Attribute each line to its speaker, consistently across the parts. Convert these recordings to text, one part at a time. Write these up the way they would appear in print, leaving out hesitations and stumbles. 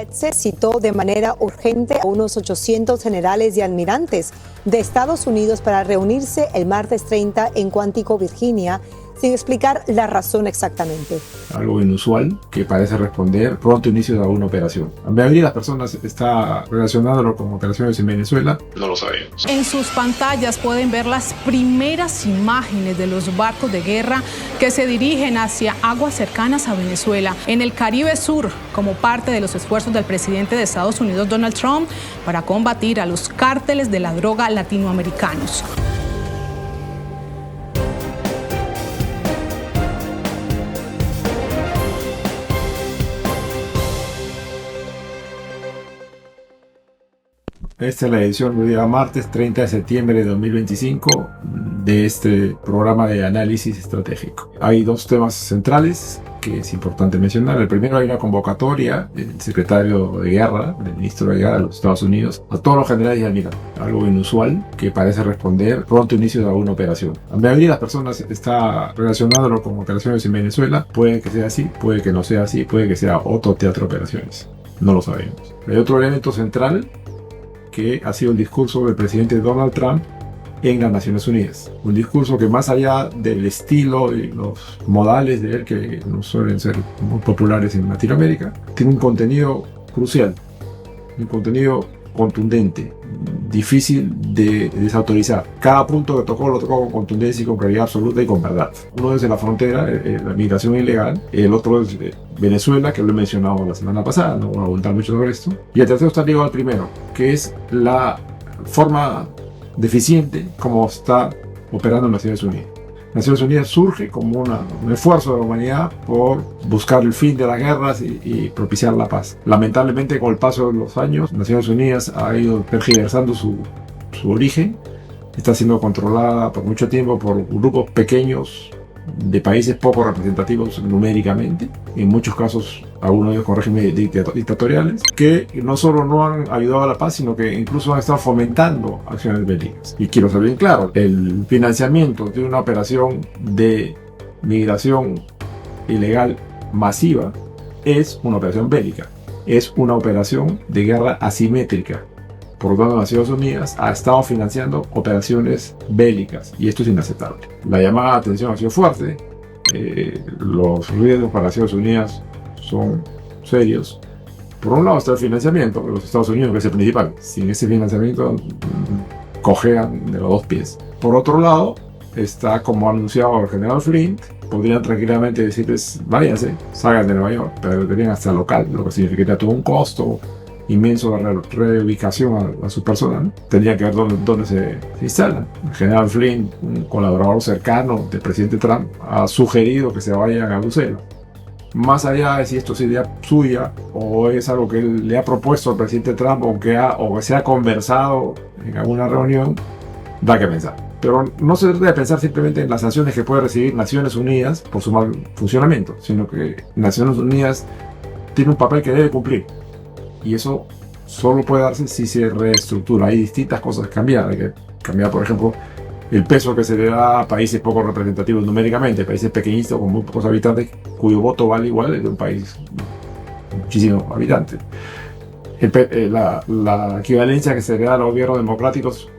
Speaker 1: Hetze citó de manera urgente a unos 800 generales y almirantes de Estados Unidos para reunirse el martes 30 en Quantico, Virginia, sin explicar la razón exactamente.
Speaker 2: Algo inusual que parece responder pronto inicio de alguna operación. La mayoría de las personas está relacionándolo con operaciones en Venezuela. No lo sabemos.
Speaker 3: En sus pantallas pueden ver las primeras imágenes de los barcos de guerra que se dirigen hacia aguas cercanas a Venezuela, en el Caribe Sur, como parte de los esfuerzos del presidente de Estados Unidos, Donald Trump, para combatir a los cárteles de la droga latinoamericanos.
Speaker 2: Esta es la edición del día martes 30 de septiembre de 2025 de este programa de análisis estratégico. Hay dos temas centrales que es importante mencionar. El primero, hay una convocatoria del secretario de guerra, del ministro de guerra de los Estados Unidos, a todos los generales y almirantes. Algo inusual que parece responder pronto inicio de alguna operación. La mayoría de las personas está relacionándolo con operaciones en Venezuela. Puede que sea así, puede que no sea así, puede que sea otro teatro de operaciones. No lo sabemos. Hay otro elemento central que ha sido el discurso del presidente Donald Trump en las Naciones Unidas. Un discurso que, más allá del estilo y los modales de él, que no suelen ser muy populares en Latinoamérica, tiene un contenido crucial, un contenido contundente, difícil de desautorizar. Cada punto que tocó lo tocó con contundencia y con claridad absoluta y con verdad. Uno es de la frontera, la migración ilegal. El otro es de Venezuela, que lo he mencionado la semana pasada, no voy a abundar mucho sobre esto. Y el tercero está ligado al primero, que es la forma deficiente como está operando en Naciones Unidas. Naciones Unidas surge como un esfuerzo de la humanidad por buscar el fin de las guerras y propiciar la paz. Lamentablemente, con el paso de los años, Naciones Unidas ha ido tergiversando su origen. Está siendo controlada por mucho tiempo por grupos pequeños de países poco representativos numéricamente, en muchos casos algunos de ellos con regímenes dictatoriales, que no solo no han ayudado a la paz, sino que incluso han estado fomentando acciones bélicas. Y quiero ser bien claro, el financiamiento de una operación de migración ilegal masiva es una operación bélica, es una operación de guerra asimétrica. Por lo tanto, Naciones Unidas ha estado financiando operaciones bélicas y esto es inaceptable. La llamada de atención ha sido fuerte. Los riesgos para Naciones Unidas son serios. Por un lado está el financiamiento de los Estados Unidos, que es el principal. Sin ese financiamiento cojean de los dos pies. Por otro lado está, como ha anunciado el general Flint, podrían tranquilamente decirles: váyanse, salgan de Nueva York, pero tenían hasta local, lo que significaría todo un costo inmenso de reubicación a su personal, ¿no? Tendría que ver dónde se instalan. El general Flynn, un colaborador cercano del presidente Trump, ha sugerido que se vayan a Bruselas. Más allá de si esto es idea suya o es algo que él le ha propuesto al presidente Trump o que se ha conversado en alguna reunión, da que pensar. Pero no se trata de pensar simplemente en las sanciones que puede recibir Naciones Unidas por su mal funcionamiento, sino que Naciones Unidas tiene un papel que debe cumplir. Y eso solo puede darse si se reestructura. Hay distintas cosas que cambiar. Hay que cambiar, por ejemplo, el peso que se le da a países poco representativos numéricamente, países pequeñitos con muy pocos habitantes, cuyo voto vale igual el de un país muchísimos habitantes. La equivalencia que se le da a los gobiernos democráticos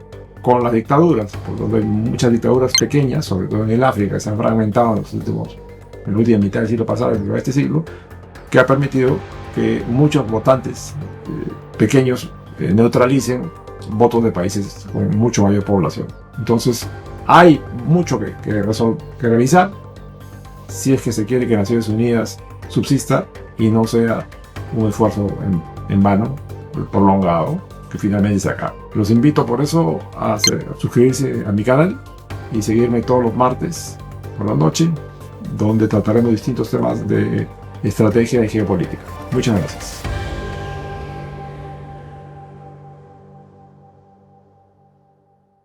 Speaker 2: con las dictaduras, por donde hay muchas dictaduras pequeñas, sobre todo en el África, que se han fragmentado en la última mitad del siglo pasado y de este siglo, que ha permitido que muchos votantes pequeños neutralicen votos de países con mucho mayor población. Entonces, hay mucho que revisar si es que se quiere que Naciones Unidas subsista y no sea un esfuerzo en vano, prolongado, que finalmente se acabe. Los invito por eso a suscribirse a mi canal y seguirme todos los martes por la noche, donde trataremos distintos temas de estrategia y geopolítica. Muchas gracias.